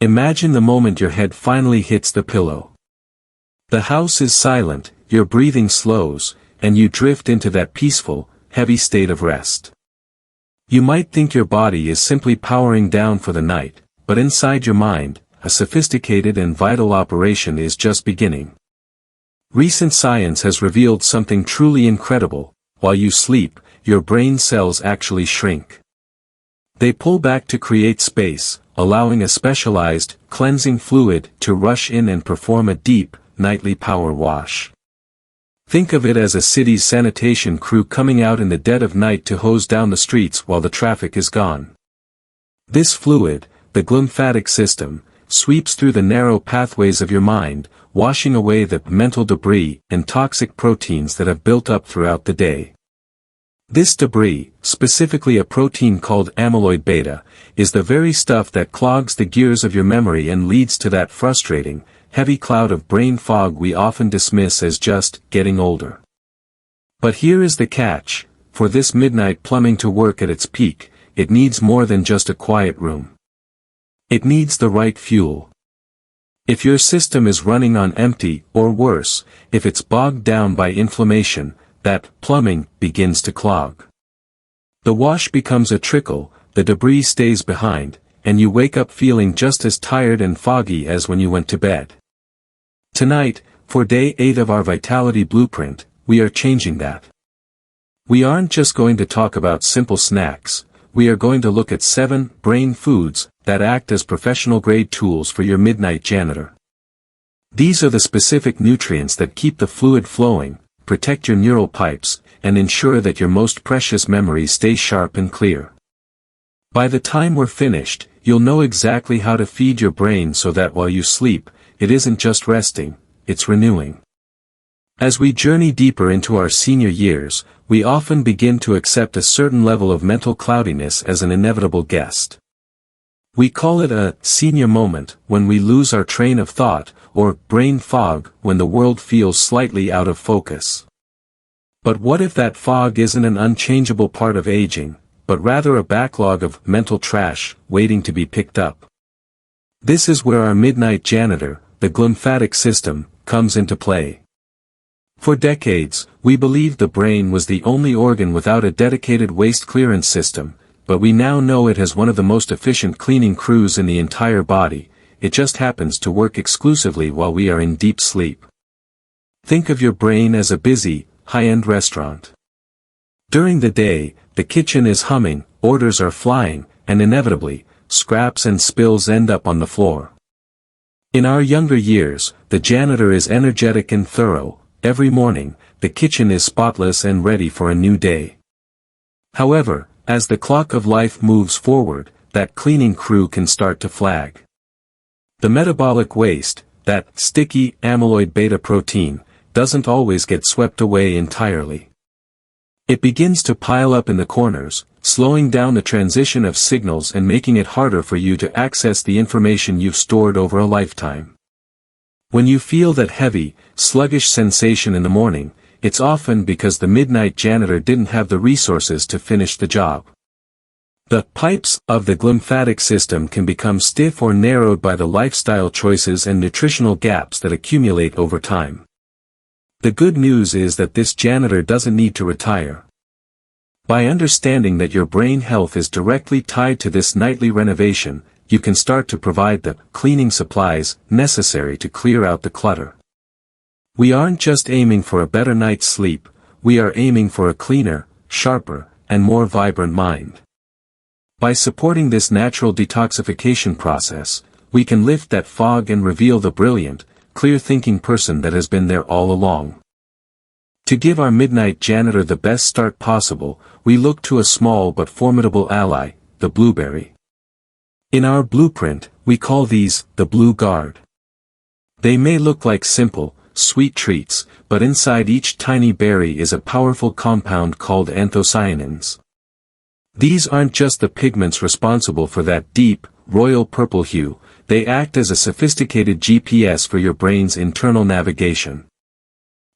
Imagine the moment your head finally hits the pillow. The house is silent, your breathing slows, and you drift into that peaceful, heavy state of rest. You might think your body is simply powering down for the night, but inside your mind, a sophisticated and vital operation is just beginning. Recent science has revealed something truly incredible. While you sleep, your brain cells actually shrink. They pull back to create space, allowing a specialized, cleansing fluid to rush in and perform a deep, nightly power wash. Think of it as a city's sanitation crew coming out in the dead of night to hose down the streets while the traffic is gone. This fluid, the glymphatic system, sweeps through the narrow pathways of your mind, washing away the mental debris and toxic proteins that have built up throughout the day. This debris, specifically a protein called amyloid beta, is the very stuff that clogs the gears of your memory and leads to that frustrating, heavy cloud of brain fog we often dismiss as just getting older. But here is the catch: for this midnight plumbing to work at its peak, it needs more than just a quiet room. It needs the right fuel. If your system is running on empty, or worse, if it's bogged down by inflammation, that plumbing begins to clog. The wash becomes a trickle, the debris stays behind, and you wake up feeling just as tired and foggy as when you went to bed. Tonight, for day 8 of our Vitality Blueprint, we are changing that. We aren't just going to talk about simple snacks, we are going to look at 7 brain foods that act as professional-grade tools for your midnight janitor. These are the specific nutrients that keep the fluid flowing, protect your neural pipes, and ensure that your most precious memories stay sharp and clear. By the time we're finished, you'll know exactly how to feed your brain so that while you sleep, it isn't just resting, it's renewing. As we journey deeper into our senior years, we often begin to accept a certain level of mental cloudiness as an inevitable guest. We call it a senior moment when we lose our train of thought, or brain fog when the world feels slightly out of focus. But what if that fog isn't an unchangeable part of aging, but rather a backlog of mental trash waiting to be picked up? This is where our midnight janitor, the glymphatic system, comes into play. For decades, we believed the brain was the only organ without a dedicated waste clearance system, but we now know it has one of the most efficient cleaning crews in the entire body. It just happens to work exclusively while we are in deep sleep. Think of your brain as a busy, high-end restaurant. During the day, the kitchen is humming, orders are flying, and inevitably, scraps and spills end up on the floor. In our younger years, the janitor is energetic and thorough. Every morning, the kitchen is spotless and ready for a new day. However, as the clock of life moves forward, that cleaning crew can start to flag. The metabolic waste, that sticky amyloid beta protein, doesn't always get swept away entirely. It begins to pile up in the corners, slowing down the transition of signals and making it harder for you to access the information you've stored over a lifetime. When you feel that heavy, sluggish sensation in the morning, it's often because the midnight janitor didn't have the resources to finish the job. The pipes of the glymphatic system can become stiff or narrowed by the lifestyle choices and nutritional gaps that accumulate over time. The good news is that this janitor doesn't need to retire. By understanding that your brain health is directly tied to this nightly renovation, you can start to provide the cleaning supplies necessary to clear out the clutter. We aren't just aiming for a better night's sleep, we are aiming for a cleaner, sharper, and more vibrant mind. By supporting this natural detoxification process, we can lift that fog and reveal the brilliant, clear-thinking person that has been there all along. To give our midnight janitor the best start possible, we look to a small but formidable ally, the blueberry. In our blueprint, we call these the Blue Guard. They may look like simple, sweet treats, but inside each tiny berry is a powerful compound called anthocyanins. These aren't just the pigments responsible for that deep, royal purple hue, they act as a sophisticated GPS for your brain's internal navigation.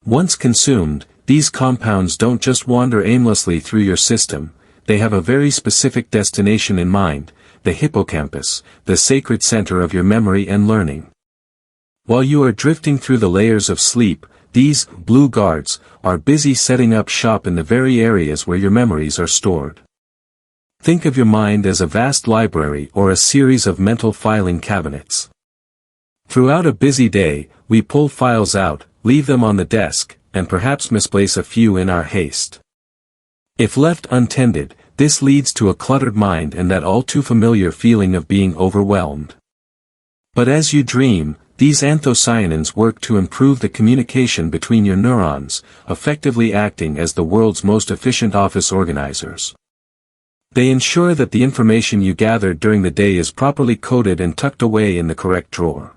Once consumed, these compounds don't just wander aimlessly through your system, they have a very specific destination in mind, the hippocampus, the sacred center of your memory and learning. While you are drifting through the layers of sleep, these blue guards are busy setting up shop in the very areas where your memories are stored. Think of your mind as a vast library or a series of mental filing cabinets. Throughout a busy day, we pull files out, leave them on the desk, and perhaps misplace a few in our haste. If left untended, this leads to a cluttered mind and that all too familiar feeling of being overwhelmed. But as you dream, these anthocyanins work to improve the communication between your neurons, effectively acting as the world's most efficient office organizers. They ensure that the information you gathered during the day is properly coded and tucked away in the correct drawer.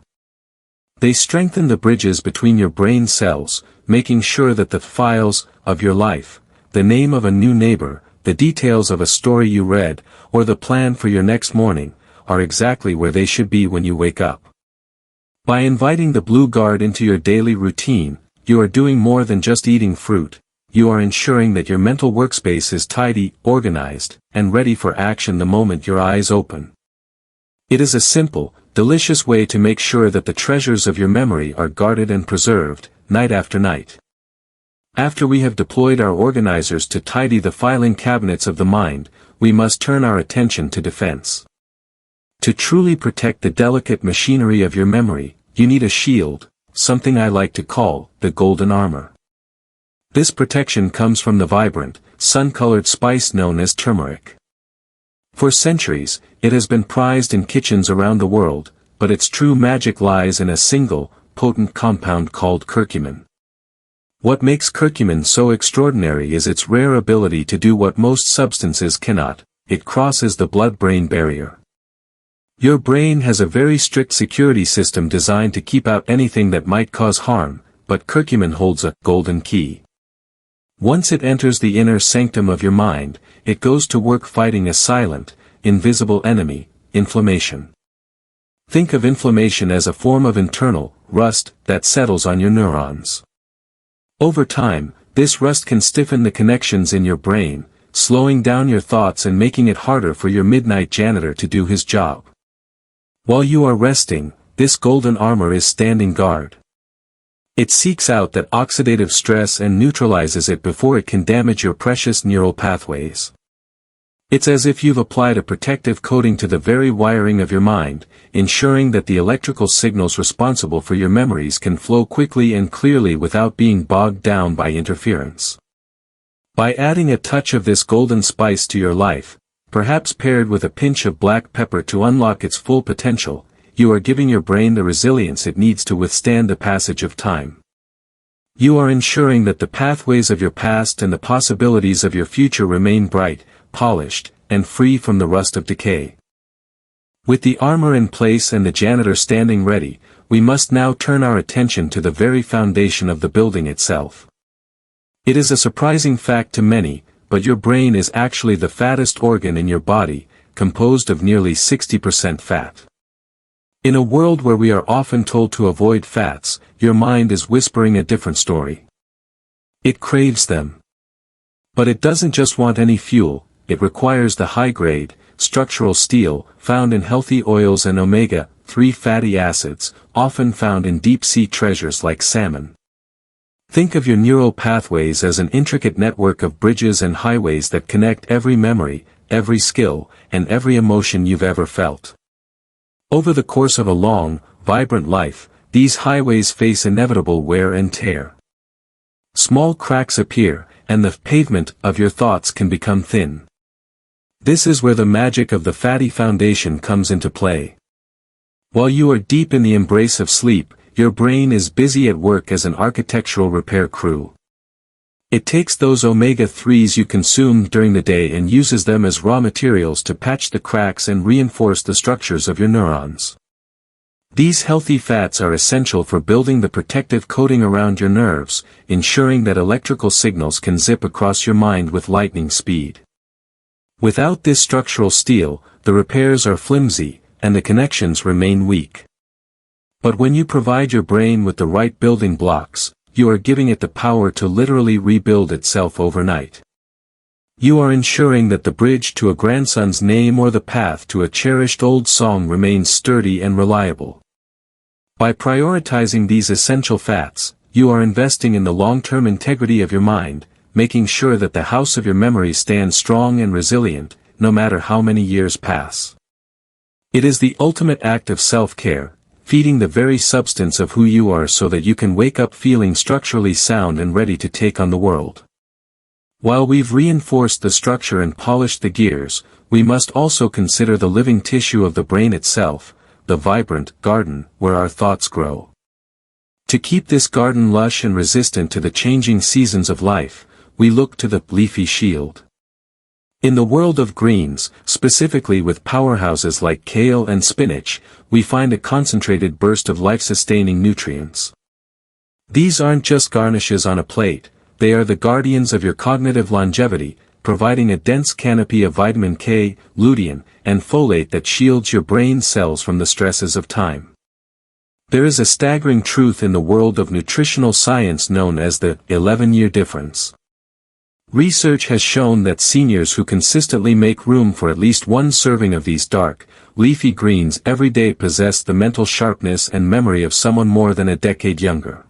They strengthen the bridges between your brain cells, making sure that the files of your life, the name of a new neighbor, the details of a story you read, or the plan for your next morning, are exactly where they should be when you wake up. By inviting the blue guard into your daily routine, you are doing more than just eating fruit. You are ensuring that your mental workspace is tidy, organized, and ready for action the moment your eyes open. It is a simple, delicious way to make sure that the treasures of your memory are guarded and preserved, night after night. After we have deployed our organizers to tidy the filing cabinets of the mind, we must turn our attention to defense. To truly protect the delicate machinery of your memory, you need a shield, something I like to call the golden armor. This protection comes from the vibrant, sun-colored spice known as turmeric. For centuries, it has been prized in kitchens around the world, but its true magic lies in a single, potent compound called curcumin. What makes curcumin so extraordinary is its rare ability to do what most substances cannot: it crosses the blood-brain barrier. Your brain has a very strict security system designed to keep out anything that might cause harm, but curcumin holds a golden key. Once it enters the inner sanctum of your mind, it goes to work fighting a silent, invisible enemy: inflammation. Think of inflammation as a form of internal rust that settles on your neurons. Over time, this rust can stiffen the connections in your brain, slowing down your thoughts and making it harder for your midnight janitor to do his job. While you are resting, this golden armor is standing guard. It seeks out that oxidative stress and neutralizes it before it can damage your precious neural pathways. It's as if you've applied a protective coating to the very wiring of your mind, ensuring that the electrical signals responsible for your memories can flow quickly and clearly without being bogged down by interference. By adding a touch of this golden spice to your life, perhaps paired with a pinch of black pepper to unlock its full potential, you are giving your brain the resilience it needs to withstand the passage of time. You are ensuring that the pathways of your past and the possibilities of your future remain bright, polished, and free from the rust of decay. With the armor in place and the janitor standing ready, we must now turn our attention to the very foundation of the building itself. It is a surprising fact to many, but your brain is actually the fattest organ in your body, composed of nearly 60% fat. In a world where we are often told to avoid fats, your mind is whispering a different story. It craves them. But it doesn't just want any fuel, it requires the high-grade, structural steel, found in healthy oils and omega-3 fatty acids, often found in deep-sea treasures like salmon. Think of your neural pathways as an intricate network of bridges and highways that connect every memory, every skill, and every emotion you've ever felt. Over the course of a long, vibrant life, these highways face inevitable wear and tear. Small cracks appear, and the pavement of your thoughts can become thin. This is where the magic of the fatty foundation comes into play. While you are deep in the embrace of sleep, your brain is busy at work as an architectural repair crew. It takes those omega-3s you consumed during the day and uses them as raw materials to patch the cracks and reinforce the structures of your neurons. These healthy fats are essential for building the protective coating around your nerves, ensuring that electrical signals can zip across your mind with lightning speed. Without this structural steel, the repairs are flimsy, and the connections remain weak. But when you provide your brain with the right building blocks, you are giving it the power to literally rebuild itself overnight. You are ensuring that the bridge to a grandson's name or the path to a cherished old song remains sturdy and reliable. By prioritizing these essential fats, you are investing in the long-term integrity of your mind, making sure that the house of your memory stands strong and resilient, no matter how many years pass. It is the ultimate act of self-care, feeding the very substance of who you are so that you can wake up feeling structurally sound and ready to take on the world. While we've reinforced the structure and polished the gears, we must also consider the living tissue of the brain itself, the vibrant garden where our thoughts grow. To keep this garden lush and resistant to the changing seasons of life, we look to the leafy shield. In the world of greens, specifically with powerhouses like kale and spinach, we find a concentrated burst of life-sustaining nutrients. These aren't just garnishes on a plate, they are the guardians of your cognitive longevity, providing a dense canopy of vitamin K, lutein, and folate that shields your brain cells from the stresses of time. There is a staggering truth in the world of nutritional science known as the 11-year difference. Research has shown that seniors who consistently make room for at least one serving of these dark, leafy greens every day possess the mental sharpness and memory of someone more than a decade younger.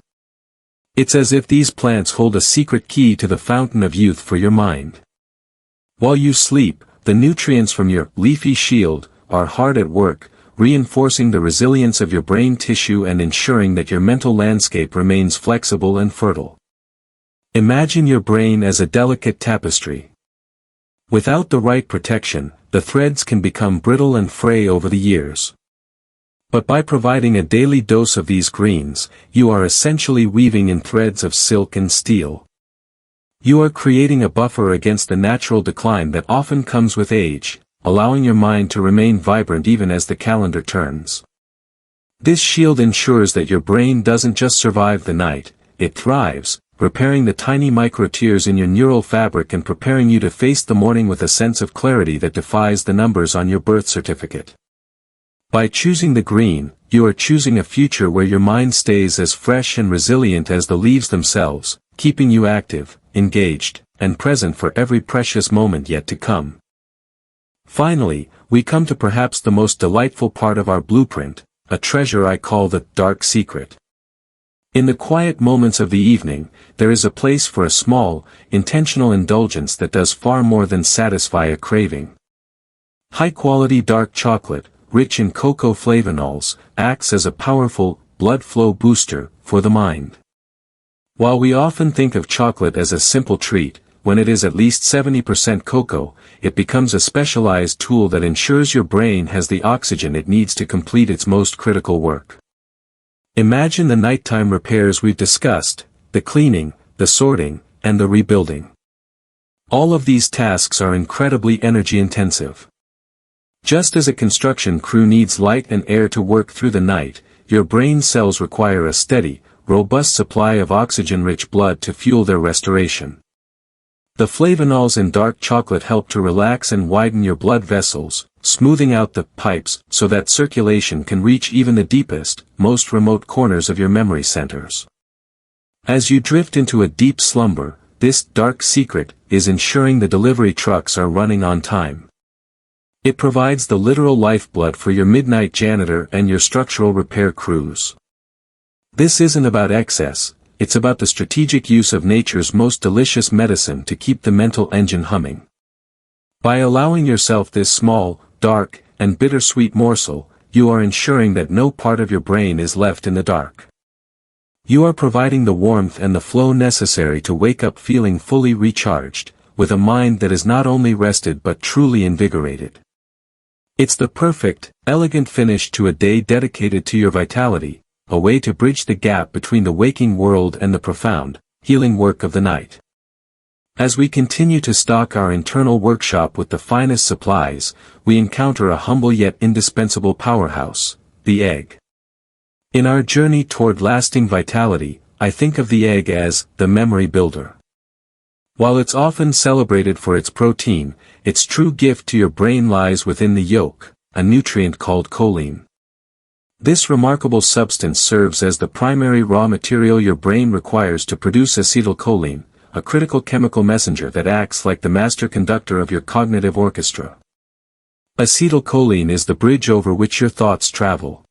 It's as if these plants hold a secret key to the fountain of youth for your mind. While you sleep, the nutrients from your leafy shield are hard at work, reinforcing the resilience of your brain tissue and ensuring that your mental landscape remains flexible and fertile. Imagine your brain as a delicate tapestry. Without the right protection, the threads can become brittle and fray over the years. But by providing a daily dose of these greens, you are essentially weaving in threads of silk and steel. You are creating a buffer against the natural decline that often comes with age, allowing your mind to remain vibrant even as the calendar turns. This shield ensures that your brain doesn't just survive the night, it thrives, repairing the tiny micro-tears in your neural fabric and preparing you to face the morning with a sense of clarity that defies the numbers on your birth certificate. By choosing the green, you are choosing a future where your mind stays as fresh and resilient as the leaves themselves, keeping you active, engaged, and present for every precious moment yet to come. Finally, we come to perhaps the most delightful part of our blueprint, a treasure I call the dark secret. In the quiet moments of the evening, there is a place for a small, intentional indulgence that does far more than satisfy a craving. High-quality dark chocolate, rich in cocoa flavonols, acts as a powerful, blood flow booster for the mind. While we often think of chocolate as a simple treat, when it is at least 70% cocoa, it becomes a specialized tool that ensures your brain has the oxygen it needs to complete its most critical work. Imagine the nighttime repairs we've discussed, the cleaning, the sorting, and the rebuilding. All of these tasks are incredibly energy-intensive. Just as a construction crew needs light and air to work through the night, your brain cells require a steady, robust supply of oxygen-rich blood to fuel their restoration. The flavonols in dark chocolate help to relax and widen your blood vessels, smoothing out the pipes so that circulation can reach even the deepest, most remote corners of your memory centers. As you drift into a deep slumber, this dark secret is ensuring the delivery trucks are running on time. It provides the literal lifeblood for your midnight janitor and your structural repair crews. This isn't about excess, it's about the strategic use of nature's most delicious medicine to keep the mental engine humming. By allowing yourself this small, dark, and bittersweet morsel, you are ensuring that no part of your brain is left in the dark. You are providing the warmth and the flow necessary to wake up feeling fully recharged, with a mind that is not only rested but truly invigorated. It's the perfect, elegant finish to a day dedicated to your vitality, a way to bridge the gap between the waking world and the profound, healing work of the night. As we continue to stock our internal workshop with the finest supplies, we encounter a humble yet indispensable powerhouse, the egg. In our journey toward lasting vitality, I think of the egg as the memory builder. While it's often celebrated for its protein, its true gift to your brain lies within the yolk, a nutrient called choline. This remarkable substance serves as the primary raw material your brain requires to produce acetylcholine, a critical chemical messenger that acts like the master conductor of your cognitive orchestra. Acetylcholine is the bridge over which your thoughts travel.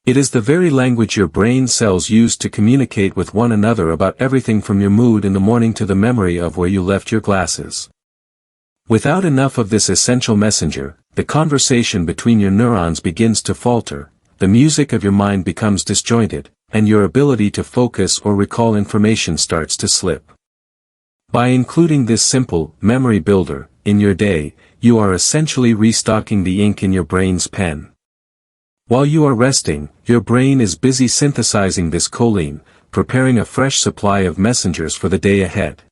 It is the very language your brain cells use to communicate with one another about everything from your mood in the morning to the memory of where you left your glasses. Without enough of this essential messenger, the conversation between your neurons begins to falter, the music of your mind becomes disjointed, and your ability to focus or recall information starts to slip. By including this simple memory builder in your day, you are essentially restocking the ink in your brain's pen. While you are resting, your brain is busy synthesizing this choline, preparing a fresh supply of messengers for the day ahead.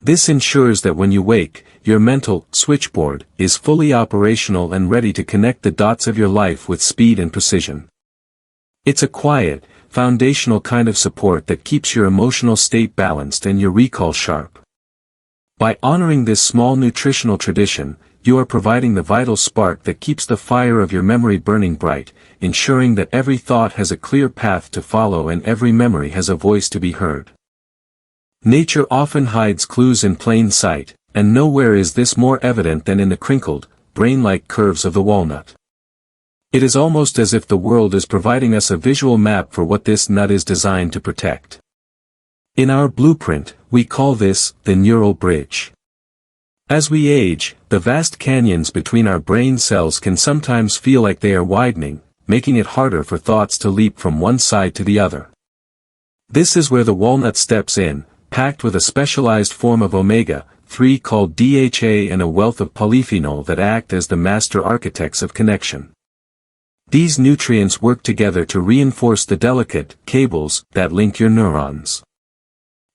This ensures that when you wake, your mental switchboard is fully operational and ready to connect the dots of your life with speed and precision. It's a quiet, foundational kind of support that keeps your emotional state balanced and your recall sharp. By honoring this small nutritional tradition, you are providing the vital spark that keeps the fire of your memory burning bright, ensuring that every thought has a clear path to follow and every memory has a voice to be heard. Nature often hides clues in plain sight, and nowhere is this more evident than in the crinkled, brain-like curves of the walnut. It is almost as if the world is providing us a visual map for what this nut is designed to protect. In our blueprint, we call this the neural bridge. As we age, the vast canyons between our brain cells can sometimes feel like they are widening, making it harder for thoughts to leap from one side to the other. This is where the walnut steps in, packed with a specialized form of omega-3 called DHA and a wealth of polyphenol that act as the master architects of connection. These nutrients work together to reinforce the delicate cables that link your neurons.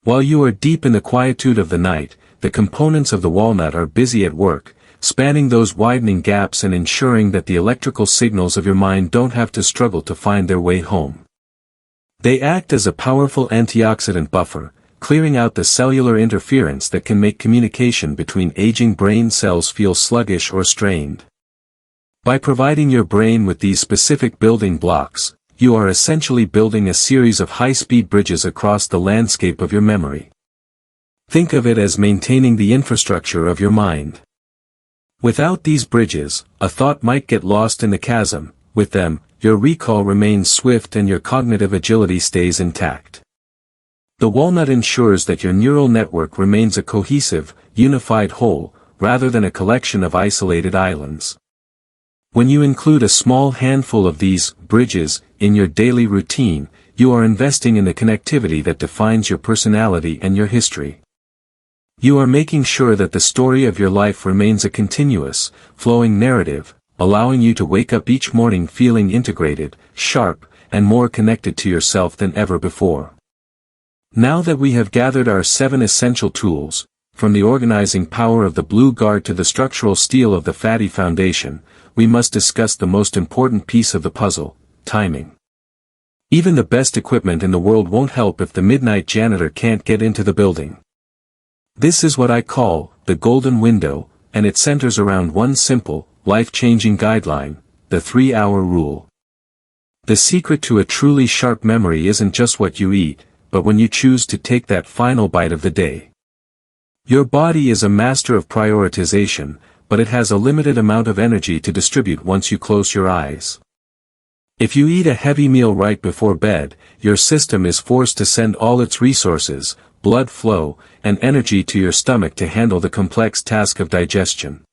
While you are deep in the quietude of the night, the components of the walnut are busy at work, spanning those widening gaps and ensuring that the electrical signals of your mind don't have to struggle to find their way home. They act as a powerful antioxidant buffer, clearing out the cellular interference that can make communication between aging brain cells feel sluggish or strained. By providing your brain with these specific building blocks, you are essentially building a series of high-speed bridges across the landscape of your memory. Think of it as maintaining the infrastructure of your mind. Without these bridges, a thought might get lost in the chasm. With them, your recall remains swift and your cognitive agility stays intact. The walnut ensures that your neural network remains a cohesive, unified whole, rather than a collection of isolated islands. When you include a small handful of these bridges in your daily routine, you are investing in the connectivity that defines your personality and your history. You are making sure that the story of your life remains a continuous, flowing narrative, allowing you to wake up each morning feeling integrated, sharp, and more connected to yourself than ever before. Now that we have gathered our 7 essential tools, from the organizing power of the blue guard to the structural steel of the fatty foundation, we must discuss the most important piece of the puzzle, timing. Even the best equipment in the world won't help if the midnight janitor can't get into the building. This is what I call the golden window, and it centers around one simple, life-changing guideline, the 3-hour rule. The secret to a truly sharp memory isn't just what you eat, but when you choose to take that final bite of the day. Your body is a master of prioritization, but it has a limited amount of energy to distribute once you close your eyes. If you eat a heavy meal right before bed, your system is forced to send all its resources, blood flow, and energy to your stomach to handle the complex task of digestion.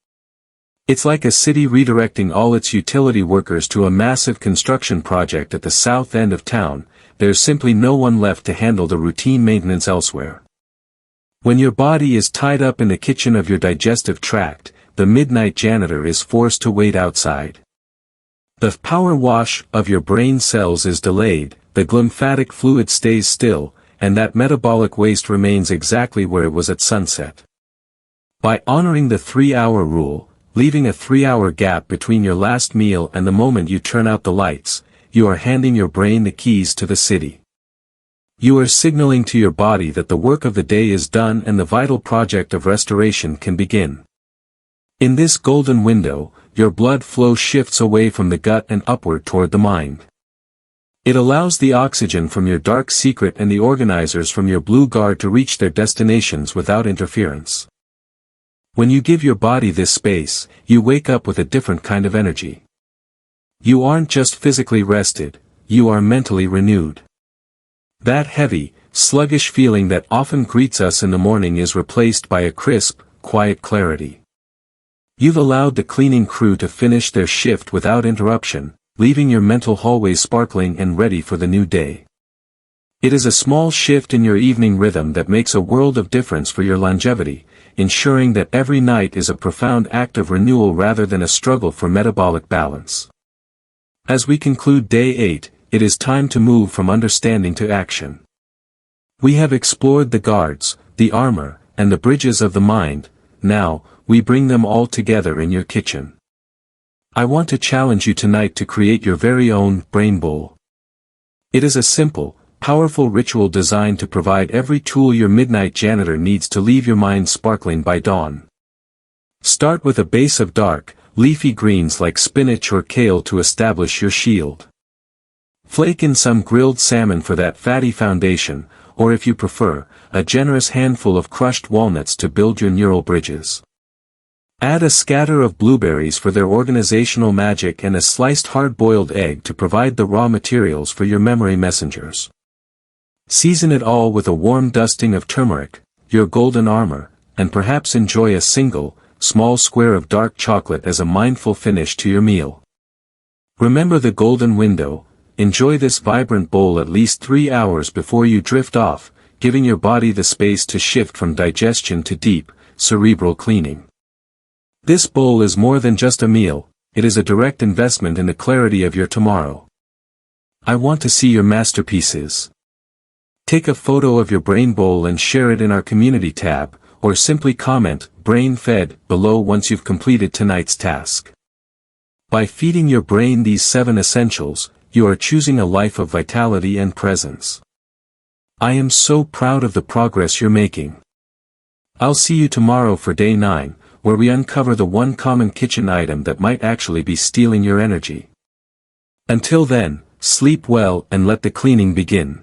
It's like a city redirecting all its utility workers to a massive construction project at the south end of town. There's simply no one left to handle the routine maintenance elsewhere. When your body is tied up in the kitchen of your digestive tract, the midnight janitor is forced to wait outside. The power wash of your brain cells is delayed, the glymphatic fluid stays still, and that metabolic waste remains exactly where it was at sunset. By honoring the 3-hour rule, leaving a 3-hour gap between your last meal and the moment you turn out the lights, you are handing your brain the keys to the city. You are signaling to your body that the work of the day is done and the vital project of restoration can begin. In this golden window, your blood flow shifts away from the gut and upward toward the mind. It allows the oxygen from your dark secret and the organizers from your blue guard to reach their destinations without interference. When you give your body this space, you wake up with a different kind of energy. You aren't just physically rested, you are mentally renewed. That heavy, sluggish feeling that often greets us in the morning is replaced by a crisp, quiet clarity. You've allowed the cleaning crew to finish their shift without interruption, leaving your mental hallways sparkling and ready for the new day. It is a small shift in your evening rhythm that makes a world of difference for your longevity, ensuring that every night is a profound act of renewal rather than a struggle for metabolic balance. As we conclude day 8, it is time to move from understanding to action. We have explored the guards, the armor, and the bridges of the mind. Now, we bring them all together in your kitchen. I want to challenge you tonight to create your very own brain bowl. It is a simple, powerful ritual designed to provide every tool your midnight janitor needs to leave your mind sparkling by dawn. Start with a base of dark, leafy greens like spinach or kale to establish your shield. Flake in some grilled salmon for that fatty foundation, or if you prefer, a generous handful of crushed walnuts to build your neural bridges. Add a scatter of blueberries for their organizational magic and a sliced hard-boiled egg to provide the raw materials for your memory messengers. Season it all with a warm dusting of turmeric, your golden armor, and perhaps enjoy a single, small square of dark chocolate as a mindful finish to your meal. Remember the golden window. Enjoy this vibrant bowl at least 3 hours before you drift off, giving your body the space to shift from digestion to deep, cerebral cleaning. This bowl is more than just a meal, it is a direct investment in the clarity of your tomorrow. I want to see your masterpieces. Take a photo of your brain bowl and share it in our community tab, or simply comment, "Brain fed," below once you've completed tonight's task. By feeding your brain these 7 essentials, you are choosing a life of vitality and presence. I am so proud of the progress you're making. I'll see you tomorrow for day 9, where we uncover the one common kitchen item that might actually be stealing your energy. Until then, sleep well and let the cleaning begin.